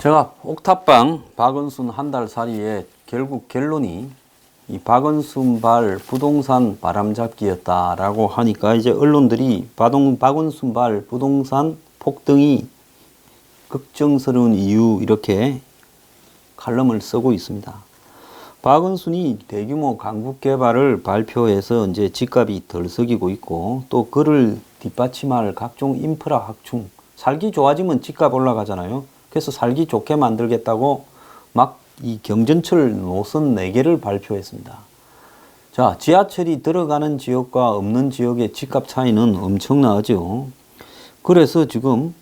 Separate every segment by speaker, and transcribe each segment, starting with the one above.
Speaker 1: 제가 옥탑방 박은순 한 달 살이에 결국 결론이 이 박은순발 부동산 바람잡기였다라고 하니까 이제 언론들이 박은순발 부동산 폭등이 걱정스러운 이유 이렇게 칼럼을 쓰고 있습니다. 박은순이 대규모 강북 개발을 발표해서 이제 집값이 덜 썩이고 있고 또 그를 뒷받침할 각종 인프라 확충, 살기 좋아지면 집값 올라가잖아요. 그래서 살기 좋게 만들겠다고 막 이 경전철 노선 4개를 발표했습니다. 자, 지하철이 들어가는 지역과 없는 지역의 집값 차이는 엄청나죠. 그래서 지금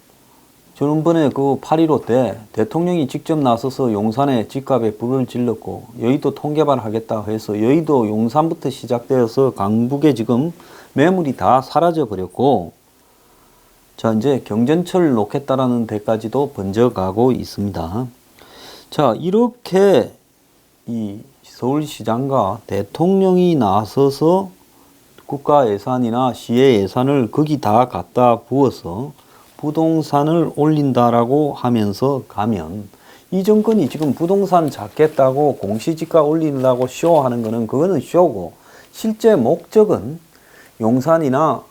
Speaker 1: 지난번에 그 8.15 때 대통령이 직접 나서서 용산에 집값에 불을 질렀고 여의도 통개발 하겠다 해서 여의도 용산부터 시작되어서 강북에 지금 매물이 다 사라져 버렸고, 자, 이제 경전철 놓겠다라는 데까지도 번져가고 있습니다. 자, 이렇게 이 서울시장과 대통령이 나서서 국가 예산이나 시의 예산을 거기 다 갖다 부어서 부동산을 올린다라고 하면서 가면, 이 정권이 지금 부동산 잡겠다고 공시지가 올린다고 쇼하는 거는 그거는 쇼고, 실제 목적은 용산이나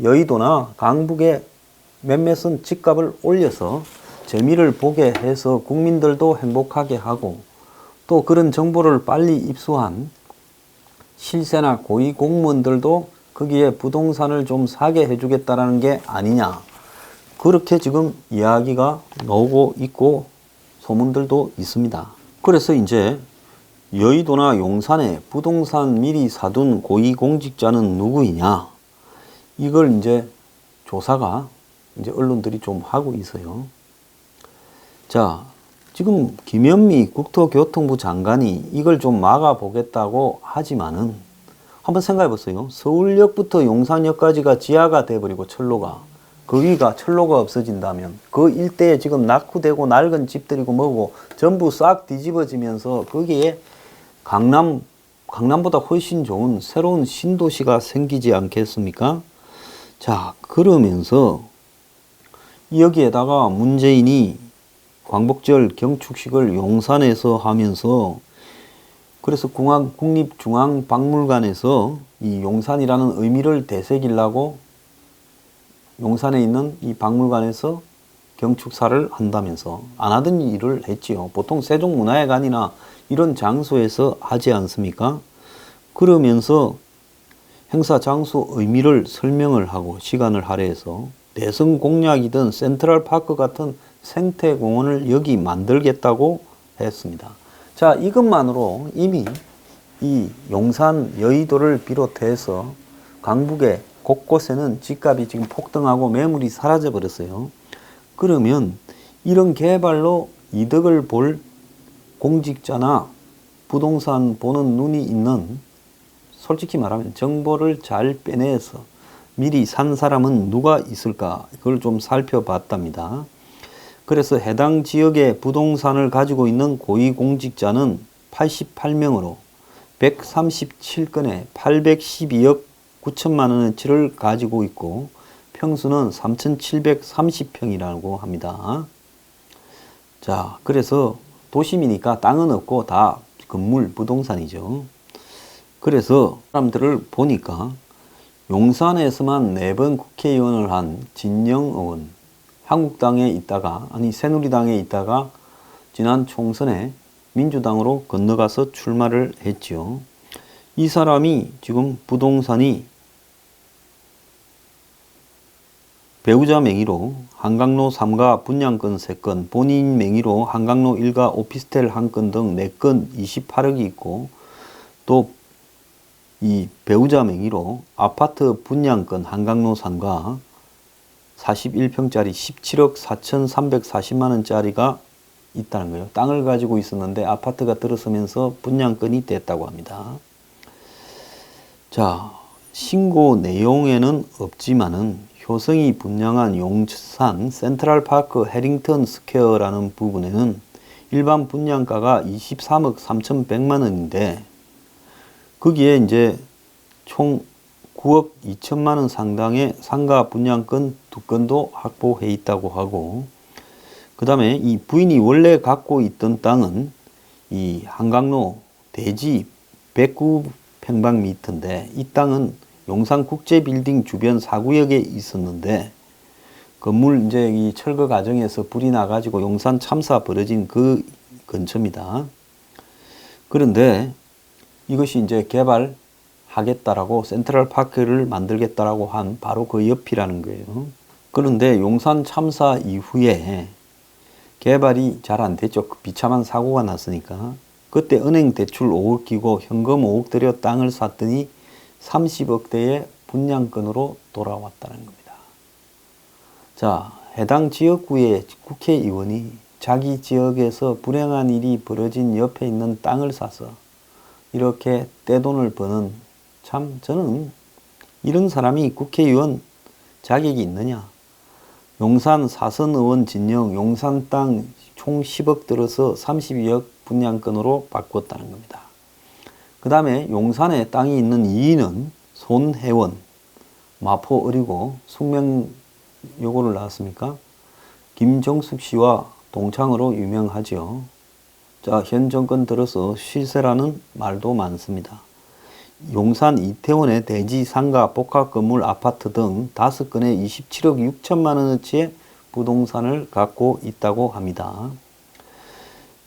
Speaker 1: 여의도나 강북의 몇몇은 집값을 올려서 재미를 보게 해서 국민들도 행복하게 하고 또 그런 정보를 빨리 입수한 실세나 고위 공무원들도 거기에 부동산을 좀 사게 해주겠다라는 게 아니냐, 그렇게 지금 이야기가 나오고 있고 소문들도 있습니다. 그래서 이제 여의도나 용산에 부동산 미리 사둔 고위공직자는 누구이냐, 이걸 이제 조사가 이제 언론들이 좀 하고 있어요. 자, 지금 김현미 국토교통부 장관이 이걸 좀 막아보겠다고 하지만은 한번 생각해 보세요. 서울역부터 용산역까지가 지하가 돼버리고 철로가, 거기가 철로가 없어진다면 그 일대에 지금 낙후되고 낡은 집들이고 뭐고 전부 싹 뒤집어지면서 거기에 강남보다 훨씬 좋은 새로운 신도시가 생기지 않겠습니까? 자, 그러면서 여기에다가 문재인이 광복절 경축식을 용산에서 하면서, 그래서 국립중앙박물관에서 이 용산이라는 의미를 되새기려고 용산에 있는 이 박물관에서 경축사를 한다면서 안 하던 일을 했지요. 보통 세종문화회관이나 이런 장소에서 하지 않습니까? 그러면서 행사 장소 의미를 설명을 하고 시간을 할애해서 대성 공약이든 센트럴파크 같은 생태공원을 여기 만들겠다고 했습니다. 자, 이것만으로 이미 이 용산, 여의도를 비롯해서 강북의 곳곳에는 집값이 지금 폭등하고 매물이 사라져 버렸어요. 그러면 이런 개발로 이득을 볼 공직자나 부동산 보는 눈이 있는, 솔직히 말하면 정보를 잘 빼내서 미리 산 사람은 누가 있을까, 그걸 좀 살펴봤답니다. 그래서 해당 지역의 부동산을 가지고 있는 고위공직자는 88명으로 137건에 812억 9천만 원어치를 가지고 있고 평수는 3,730평이라고 합니다. 자, 그래서 도심이니까 땅은 없고 다 건물, 부동산이죠. 그래서 사람들을 보니까 용산에서만 4번 국회의원을 한 진영 의원, 한국당에 있다가, 아니 새누리당에 있다가 지난 총선에 민주당으로 건너가서 출마를 했지요. 이 사람이 지금 부동산이 배우자 명의로 한강로 3가 분양권 3건, 본인 명의로 한강로 1가 오피스텔 1건 등 4건 28억이 있고, 또 이 배우자 명의로 아파트 분양권 한강로 3가 41평짜리 17억 4,340만 원짜리가 있다는 거예요. 땅을 가지고 있었는데 아파트가 들어서면서 분양권이 됐다고 합니다. 자, 신고 내용에는 없지만은 효성이 분양한 용산 센트럴파크 해링턴 스퀘어라는 부분에는 일반 분양가가 23억 3,100만 원인데 거기에 이제 총 9억 2천만 원 상당의 상가 분양권 2건도 확보해 있다고 하고, 그 다음에 이 부인이 원래 갖고 있던 땅은 이 한강로 대지 109평방미터인데 이 땅은 용산국제빌딩 주변 4구역에 있었는데 건물 이제 이 철거 과정에서 불이 나가지고 용산 참사 벌어진 그 근처입니다. 그런데 이것이 이제 개발하겠다라고 센트럴파크를 만들겠다라고 한 바로 그 옆이라는 거예요. 그런데 용산 참사 이후에 개발이 잘 안 됐죠. 비참한 사고가 났으니까. 그때 은행 대출 5억 끼고 현금 5억 들여 땅을 샀더니 30억대의 분양권으로 돌아왔다는 겁니다. 자, 해당 지역구의 국회의원이 자기 지역에서 불행한 일이 벌어진 옆에 있는 땅을 사서 이렇게 떼돈을 버는, 참 저는 이런 사람이 국회의원 자격이 있느냐. 용산 사선 의원 진영 용산 땅 총 10억 들어서 32억 분양권으로 바꿨다는 겁니다. 그 다음에 용산에 땅이 있는 이인은 손혜원, 마포 어리고 숙명 요거를 나왔습니까? 김정숙 씨와 동창으로 유명하죠. 자, 현 정권 들어서 실세라는 말도 많습니다. 용산 이태원의 대지 상가 복합 건물 아파트 등 5건에 27억 6천만 원어치의 부동산을 갖고 있다고 합니다.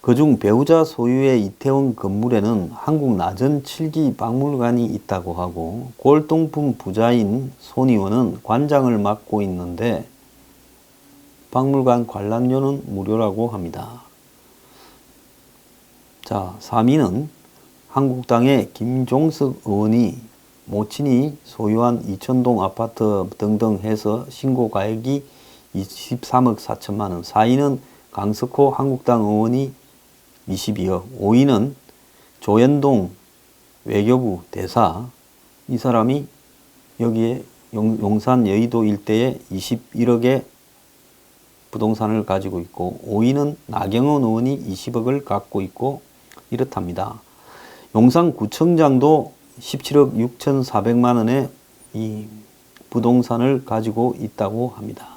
Speaker 1: 그중 배우자 소유의 이태원 건물에는 한국 나전 7기 박물관이 있다고 하고 골동품 부자인 손 의원은 관장을 맡고 있는데 박물관 관람료는 무료라고 합니다. 자, 3위는 한국당의 김종석 의원이 모친이 소유한 이천동 아파트 등등 해서 신고가액이 23억 4천만 원. 4위는 강석호 한국당 의원이 22억. 5위는 조현동 외교부 대사. 이 사람이 여기에 용산 여의도 일대에 21억의 부동산을 가지고 있고 5위는 나경원 의원이 20억을 갖고 있고 이렇답니다. 용산구청장도 17억 6,400만 원의 이 부동산을 가지고 있다고 합니다.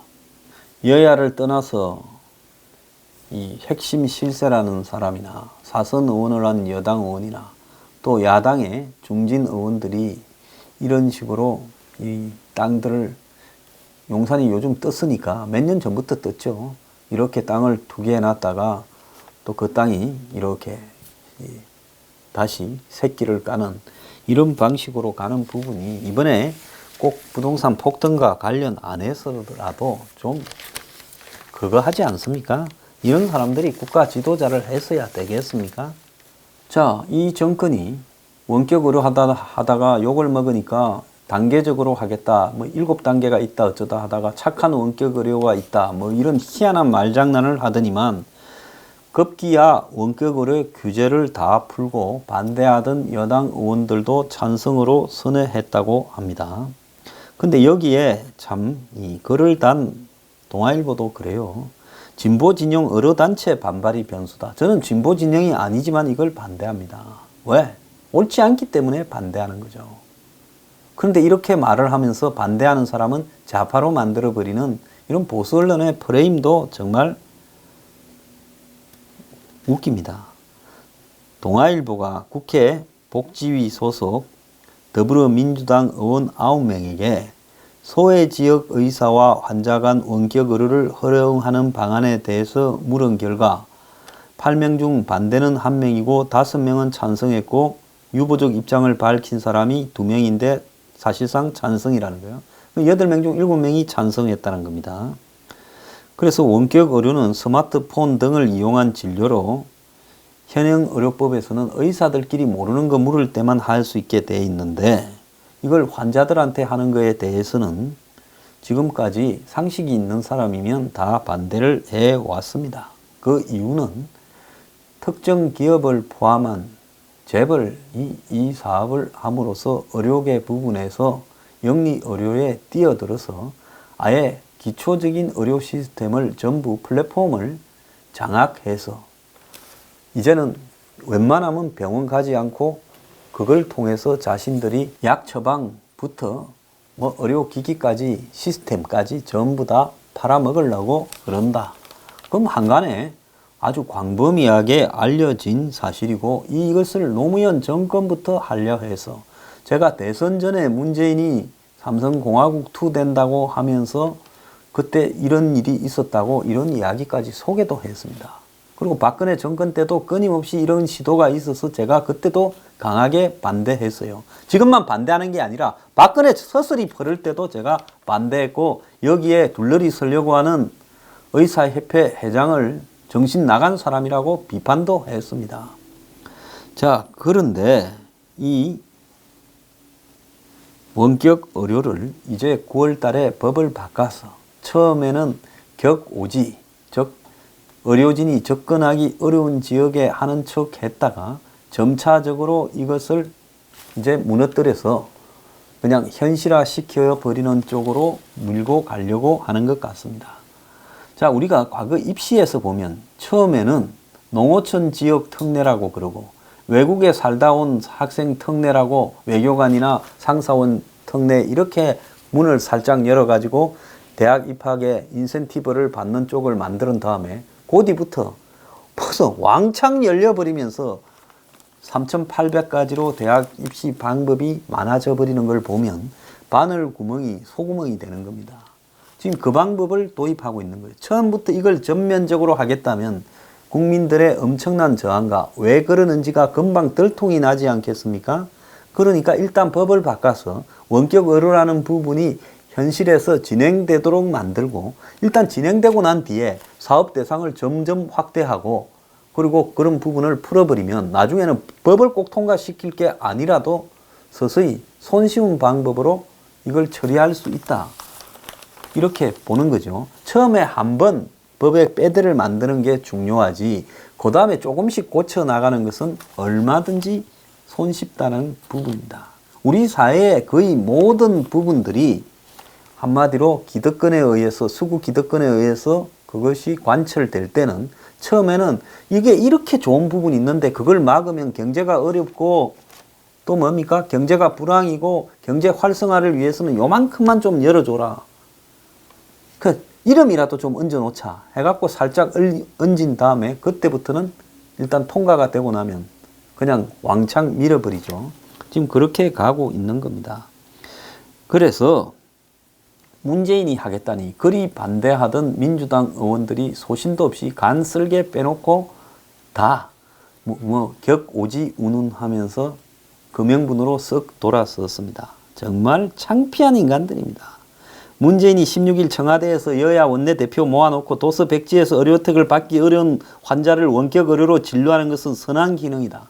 Speaker 1: 여야를 떠나서 이 핵심 실세라는 사람이나 사선 의원을 한 여당 의원이나 또 야당의 중진 의원들이 이런 식으로 이 땅들을 용산이 요즘 떴으니까 몇 년 전부터 떴죠. 이렇게 땅을 투기해 놨다가 또 그 땅이 이렇게 다시 새끼를 까는 이런 방식으로 가는 부분이 이번에 꼭 부동산 폭등과 관련 안 해서라도 좀 그거 하지 않습니까? 이런 사람들이 국가 지도자를 했어야 되겠습니까? 자, 이 정권이 원격으로 하다가 욕을 먹으니까 단계적으로 하겠다. 뭐 7단계가 있다 어쩌다 하다가 착한 원격 의료가 있다. 뭐 이런 희한한 말장난을 하더니만 급기야 원격 의료 규제를 다 풀고 반대하던 여당 의원들도 찬성으로 선회했다고 합니다. 근데 여기에 참 이 글을 단 동아일보도 그래요. 진보 진영 여러 단체 반발이 변수다. 저는 진보 진영이 아니지만 이걸 반대합니다. 왜? 옳지 않기 때문에 반대하는 거죠. 그런데 이렇게 말을 하면서 반대하는 사람은 좌파로 만들어버리는 이런 보수 언론의 프레임도 정말 웃깁니다. 동아일보가 국회 복지위 소속 더불어민주당 의원 9명에게 소외지역 의사와 환자 간 원격 의료를 허용하는 방안에 대해서 물은 결과 8명 중 반대는 1명이고 5명은 찬성했고 유보적 입장을 밝힌 사람이 2명인데 사실상 찬성이라는 거예요. 8명 중 7명이 찬성했다는 겁니다. 그래서 원격 의료는 스마트폰 등을 이용한 진료로 현행 의료법에서는 의사들끼리 모르는 거 물을 때만 할 수 있게 돼 있는데 이걸 환자들한테 하는 거에 대해서는 지금까지 상식이 있는 사람이면 다 반대를 해왔습니다. 그 이유는 특정 기업을 포함한 재벌이 이 사업을 함으로써 의료계 부분에서 영리 의료에 뛰어들어서 아예 기초적인 의료 시스템을 전부 플랫폼을 장악해서 이제는 웬만하면 병원 가지 않고 그걸 통해서 자신들이 약 처방부터 뭐 의료기기까지 시스템까지 전부 다 팔아먹으려고 그런다. 그럼 한간에 아주 광범위하게 알려진 사실이고 이것을 노무현 정권부터 하려 해서 제가 대선 전에 문재인이 삼성공화국 2 된다고 하면서 그때 이런 일이 있었다고 이런 이야기까지 소개도 했습니다. 그리고 박근혜 정권 때도 끊임없이 이런 시도가 있어서 제가 그때도 강하게 반대했어요. 지금만 반대하는 게 아니라 박근혜 서슬이 퍼를 때도 제가 반대했고 여기에 둘러리 서려고 하는 의사협회 회장을 정신 나간 사람이라고 비판도 했습니다. 자, 그런데 이 원격 의료를 이제 9월 달에 법을 바꿔서 처음에는 격오지, 즉 의료진이 접근하기 어려운 지역에 하는 척 했다가 점차적으로 이것을 이제 무너뜨려서 그냥 현실화 시켜 버리는 쪽으로 밀고 가려고 하는 것 같습니다. 자, 우리가 과거 입시에서 보면 처음에는 농어촌 지역 특례라고 그러고 외국에 살다 온 학생 특례라고 외교관이나 상사원 특례 이렇게 문을 살짝 열어가지고 대학 입학에 인센티브를 받는 쪽을 만든 다음에 그 뒤부터 벌써 왕창 열려버리면서 3,800가지로 대학 입시 방법이 많아져 버리는 걸 보면 바늘 구멍이 소구멍이 되는 겁니다. 지금 그 방법을 도입하고 있는 거예요. 처음부터 이걸 전면적으로 하겠다면 국민들의 엄청난 저항과 왜 그러는지가 금방 들통이 나지 않겠습니까? 그러니까 일단 법을 바꿔서 원격 의료라는 부분이 현실에서 진행되도록 만들고 일단 진행되고 난 뒤에 사업 대상을 점점 확대하고 그리고 그런 부분을 풀어버리면 나중에는 법을 꼭 통과시킬 게 아니라도 서서히 손쉬운 방법으로 이걸 처리할 수 있다. 이렇게 보는 거죠. 처음에 한번 법의 빼드를 만드는 게 중요하지 그 다음에 조금씩 고쳐 나가는 것은 얼마든지 손쉽다는 부분입니다. 우리 사회의 거의 모든 부분들이 한마디로 기득권에 의해서 수구 기득권에 의해서 그것이 관철될 때는 처음에는 이게 이렇게 좋은 부분이 있는데 그걸 막으면 경제가 어렵고 또 뭡니까? 경제가 불황이고 경제 활성화를 위해서는 요만큼만 좀 열어줘라. 그 이름이라도 좀 얹어놓자 해갖고 살짝 얹은 다음에 그때부터는 일단 통과가 되고 나면 그냥 왕창 밀어버리죠. 지금 그렇게 가고 있는 겁니다. 그래서 문재인이 하겠다니 그리 반대하던 민주당 의원들이 소신도 없이 간쓸게 빼놓고 다 격오지 운운하면서 금명분으로 쓱 돌아섰습니다. 정말 창피한 인간들입니다. 문재인이 16일 청와대에서 여야 원내대표 모아놓고 도서 백지에서 의료 혜택을 받기 어려운 환자를 원격 의료로 진료하는 것은 선한 기능이다.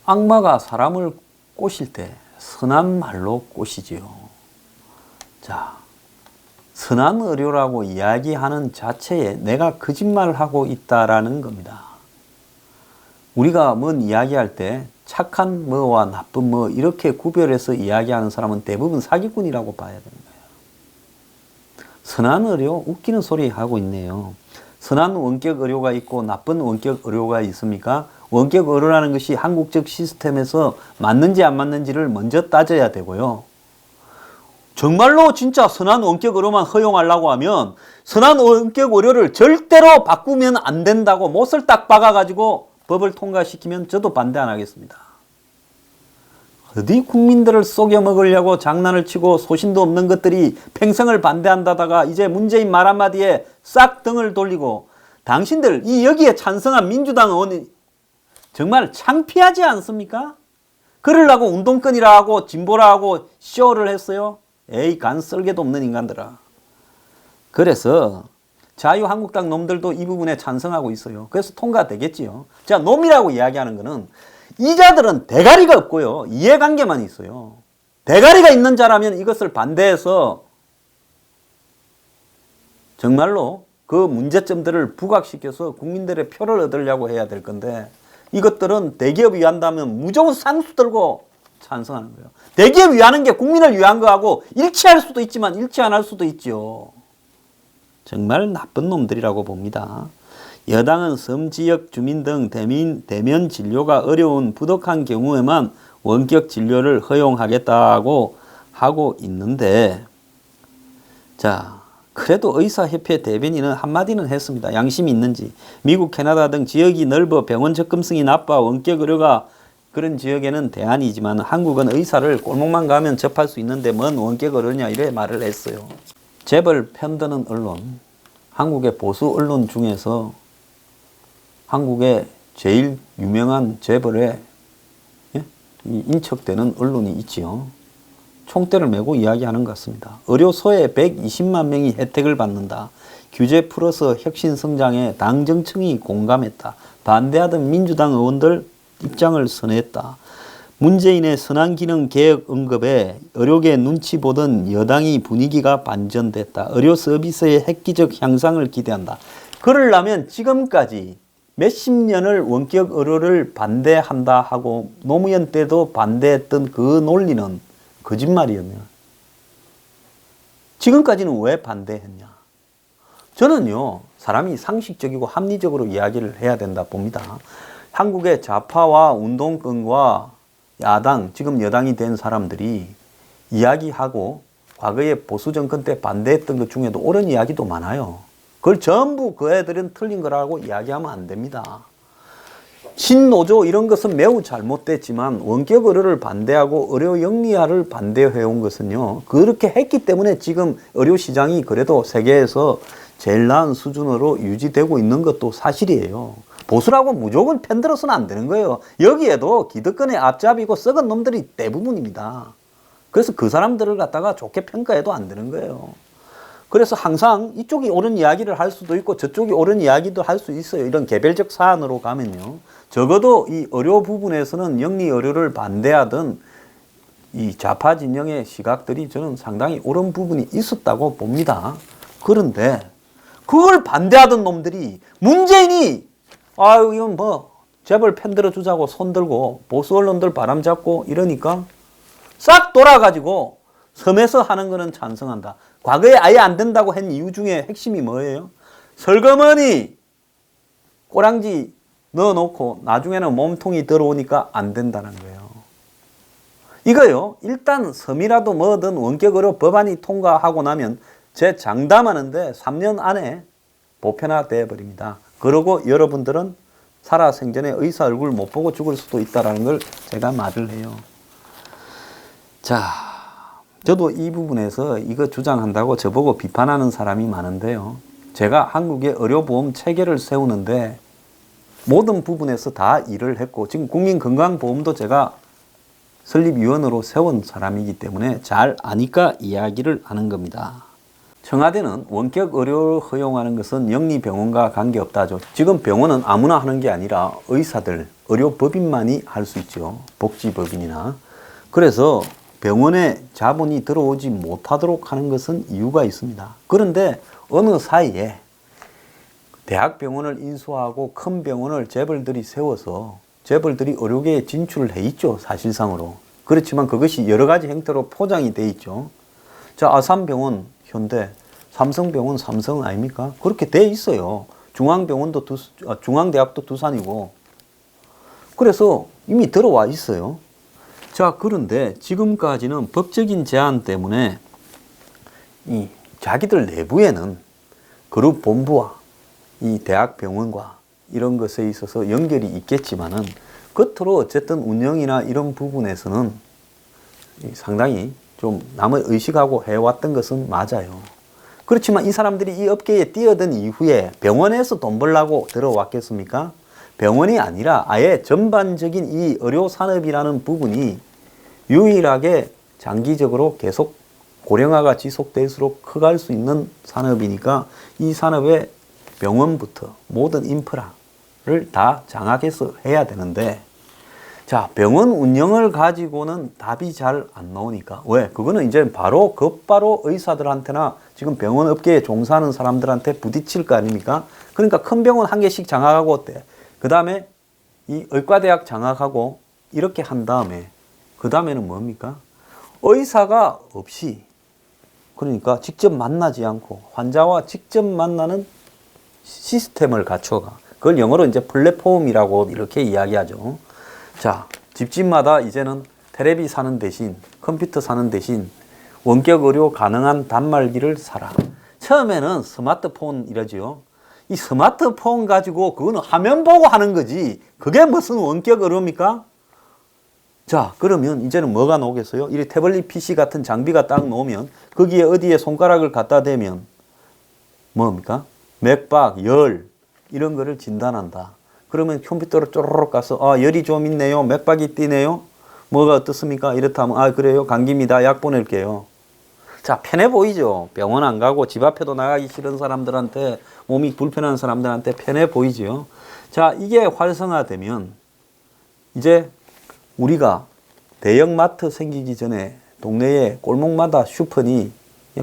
Speaker 1: 악마가 사람을 꼬실 때 선한 말로 꼬시지요. 자, 선한 의료라고 이야기하는 자체에 내가 거짓말하고 있다라는 겁니다. 우리가 뭔 이야기할 때 착한 뭐와 나쁜 뭐 이렇게 구별해서 이야기하는 사람은 대부분 사기꾼이라고 봐야 되는 거예요. 선한 의료 웃기는 소리 하고 있네요. 선한 원격 의료가 있고 나쁜 원격 의료가 있습니까? 원격 의료라는 것이 한국적 시스템에서 맞는지 안 맞는지를 먼저 따져야 되고요. 정말로 진짜 선한 원격 의료만 허용하려고 하면 선한 원격 의료를 절대로 바꾸면 안 된다고 못을 딱 박아가지고 법을 통과시키면 저도 반대 안 하겠습니다. 어디 국민들을 속여 먹으려고 장난을 치고 소신도 없는 것들이 평생을 반대한다다가 이제 문재인 말 한마디에 싹 등을 돌리고 당신들 이 여기에 찬성한 민주당 의원이 정말 창피하지 않습니까? 그러려고 운동권이라 하고 진보라 하고 쇼를 했어요. 에이 간 쓸개도 없는 인간들아. 그래서 자유한국당 놈들도 이 부분에 찬성하고 있어요. 그래서 통과되겠지요. 자, 놈이라고 이야기하는 거는 이 자들은 대가리가 없고요. 이해관계만 있어요. 대가리가 있는 자라면 이것을 반대해서 정말로 그 문제점들을 부각시켜서 국민들의 표를 얻으려고 해야 될 건데 이것들은 대기업이 위한다면 무조건 쌍수 들고 찬성하는 거예요. 대기업이 위하는 게 국민을 위한 거하고 일치할 수도 있지만 일치 안 할 수도 있죠. 정말 나쁜 놈들이라고 봅니다. 여당은 섬지역 주민 등 대면 진료가 어려운 부족한 경우에만 원격 진료를 허용하겠다고 하고 있는데 자, 그래도 의사협회 대변인은 한마디는 했습니다. 양심이 있는지. 미국, 캐나다 등 지역이 넓어 병원 접근성이 나빠 원격 의료가 그런 지역에는 대안이지만 한국은 의사를 골목만 가면 접할 수 있는데 뭔 원격 의료냐 이래 말을 했어요. 재벌 편드는 언론, 한국의 보수 언론 중에서 한국의 제일 유명한 재벌에 인척되는 언론이 있지요. 총대를 메고 이야기하는 것 같습니다. 의료소에 120만 명이 혜택을 받는다. 규제 풀어서 혁신 성장에 당 정청이 공감했다. 반대하던 민주당 의원들 입장을 선회했다. 문재인의 선한기능 개혁 언급에 의료계 눈치 보던 여당이 분위기가 반전됐다. 의료 서비스의 획기적 향상을 기대한다. 그러려면 지금까지 몇십 년을 원격 의료를 반대한다 하고 노무현 때도 반대했던 그 논리는 거짓말이었냐. 지금까지는 왜 반대했냐. 저는요, 사람이 상식적이고 합리적으로 이야기를 해야 된다 봅니다. 한국의 좌파와 운동권과 야당, 지금 여당이 된 사람들이 이야기하고 과거에 보수 정권 때 반대했던 것 중에도 옳은 이야기도 많아요. 그걸 전부 그 애들은 틀린 거라고 이야기하면 안 됩니다. 신노조 이런 것은 매우 잘못됐지만 원격 의료를 반대하고 의료 영리화를 반대해온 것은요. 그렇게 했기 때문에 지금 의료 시장이 그래도 세계에서 제일 나은 수준으로 유지되고 있는 것도 사실이에요. 보수라고 무조건 편들어서는 안 되는 거예요. 여기에도 기득권의 앞잡이고 썩은 놈들이 대부분입니다. 그래서 그 사람들을 갖다가 좋게 평가해도 안 되는 거예요. 그래서 항상 이쪽이 옳은 이야기를 할 수도 있고 저쪽이 옳은 이야기도 할 수 있어요. 이런 개별적 사안으로 가면요. 적어도 이 의료 부분에서는 영리 의료를 반대하던 이 좌파 진영의 시각들이 저는 상당히 옳은 부분이 있었다고 봅니다. 그런데 그걸 반대하던 놈들이 문재인이 아유 이건 뭐 재벌 편들어 주자고 손들고 보수 언론들 바람 잡고 이러니까 싹 돌아가지고 섬에서 하는 거는 찬성한다. 과거에 아예 안 된다고 한 이유 중에 핵심이 뭐예요? 설거머니 꼬랑지 넣어놓고 나중에는 몸통이 들어오니까 안 된다는 거예요. 이거요. 일단 섬이라도 뭐든 원격 의료 법안이 통과하고 나면 제 장담하는데 3년 안에 보편화되어 버립니다. 그러고 여러분들은 살아생전에 의사 얼굴 못 보고 죽을 수도 있다는 걸 제가 말을 해요. 자, 저도 이 부분에서 이거 주장한다고 저보고 비판하는 사람이 많은데요. 제가 한국의 의료보험 체계를 세우는데 모든 부분에서 다 일을 했고 지금 국민건강보험도 제가 설립위원으로 세운 사람이기 때문에 잘 아니까 이야기를 하는 겁니다. 청와대는 원격 의료를 허용하는 것은 영리병원과 관계없다죠. 지금 병원은 아무나 하는 게 아니라 의사들, 의료법인만이 할 수 있죠. 복지법인이나. 그래서 병원에 자본이 들어오지 못하도록 하는 것은 이유가 있습니다. 그런데 어느 사이에 대학병원을 인수하고 큰 병원을 재벌들이 세워서 재벌들이 의료계에 진출을 해 있죠. 사실상으로. 그렇지만 그것이 여러 가지 형태로 포장이 돼 있죠. 자, 아산병원 현대, 삼성병원 삼성 아닙니까? 그렇게 돼 있어요. 중앙대학도 두산이고. 그래서 이미 들어와 있어요. 자, 그런데 지금까지는 법적인 제한 때문에 이 자기들 내부에는 그룹 본부와 이 대학병원과 이런 것에 있어서 연결이 있겠지만은 겉으로 어쨌든 운영이나 이런 부분에서는 상당히 좀 남을 의식하고 해왔던 것은 맞아요. 그렇지만 이 사람들이 이 업계에 뛰어든 이후에 병원에서 돈 벌려고 들어왔겠습니까? 병원이 아니라 아예 전반적인 이 의료산업이라는 부분이 유일하게 장기적으로 계속 고령화가 지속될수록 커갈 수 있는 산업이니까 이 산업에 병원부터 모든 인프라를 다 장악해서 해야 되는데 자, 병원 운영을 가지고는 답이 잘 안 나오니까. 왜? 그거는 이제 바로 곧바로 의사들한테나 지금 병원 업계에 종사하는 사람들한테 부딪힐 거 아닙니까? 그러니까 큰 병원 한 개씩 장악하고 어때? 그 다음에 이 의과대학 장악하고 이렇게 한 다음에 그 다음에는 뭡니까? 의사가 없이 그러니까 직접 만나지 않고 환자와 직접 만나는 시스템을 갖춰가. 그걸 영어로 이제 플랫폼이라고 이렇게 이야기하죠. 자, 집집마다 이제는 테레비 사는 대신 컴퓨터 사는 대신 원격 의료 가능한 단말기를 사라. 처음에는 스마트폰 이러지요. 이 스마트폰 가지고 그거는 화면 보고 하는 거지. 그게 무슨 원격 의료입니까? 자, 그러면 이제는 뭐가 나오겠어요? 이 태블릿 PC 같은 장비가 딱 놓으면 거기에 어디에 손가락을 갖다 대면 뭡니까? 맥박, 열 이런 거를 진단한다. 그러면 컴퓨터로 쪼르륵 가서 열이 좀 있네요. 맥박이 뛰네요. 뭐가 어떻습니까? 이렇다면 그래요. 감기입니다. 약 보낼게요. 자, 편해 보이죠? 병원 안 가고 집 앞에도 나가기 싫은 사람들한테, 몸이 불편한 사람들한테 편해 보이죠? 자, 이게 활성화되면 이제 우리가 대형마트 생기기 전에 동네에 골목마다 슈퍼니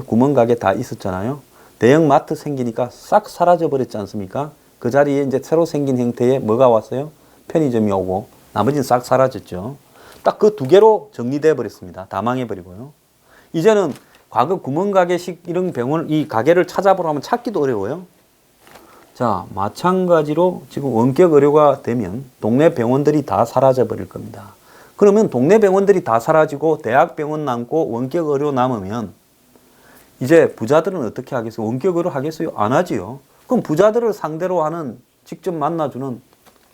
Speaker 1: 구멍가게 다 있었잖아요. 대형마트 생기니까 싹 사라져 버렸지 않습니까? 그 자리에 이제 새로 생긴 형태의 뭐가 왔어요? 편의점이 오고 나머지는 싹 사라졌죠. 딱 그 두 개로 정리돼 버렸습니다. 다 망해버리고요. 이제는 과거 구멍가게식 이런 병원, 이 가게를 찾아보려면 찾기도 어려워요. 자, 마찬가지로 지금 원격 의료가 되면 동네 병원들이 다 사라져 버릴 겁니다. 그러면 동네 병원들이 다 사라지고 대학병원 남고 원격 의료 남으면 이제 부자들은 어떻게 하겠어요? 원격 의료 하겠어요? 안 하지요. 그럼 부자들을 상대로 하는 직접 만나주는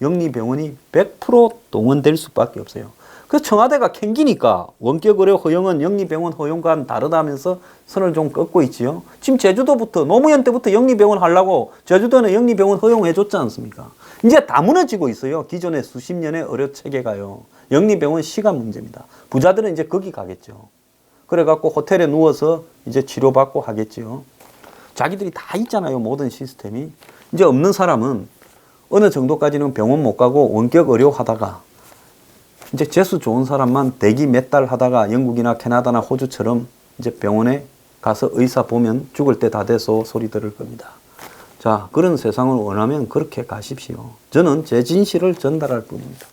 Speaker 1: 영리병원이 100% 동원될 수밖에 없어요. 그래서 청와대가 캥기니까 원격 의료 허용은 영리병원 허용과는 다르다면서 선을 좀 긋고 있지요. 지금 제주도부터 노무현 때부터 영리병원 하려고 제주도는 영리병원 허용해 줬지 않습니까? 이제 다 무너지고 있어요. 기존의 수십 년의 의료 체계가요. 영리병원 시간 문제입니다. 부자들은 이제 거기 가겠죠. 그래갖고 호텔에 누워서 이제 치료받고 하겠지요. 자기들이 다 있잖아요. 모든 시스템이. 이제 없는 사람은 어느 정도까지는 병원 못 가고 원격 의료 하다가 이제 재수 좋은 사람만 대기 몇 달 하다가 영국이나 캐나다나 호주처럼 이제 병원에 가서 의사 보면 죽을 때 다 돼서 소리 들을 겁니다. 자, 그런 세상을 원하면 그렇게 가십시오. 저는 제 진실을 전달할 뿐입니다.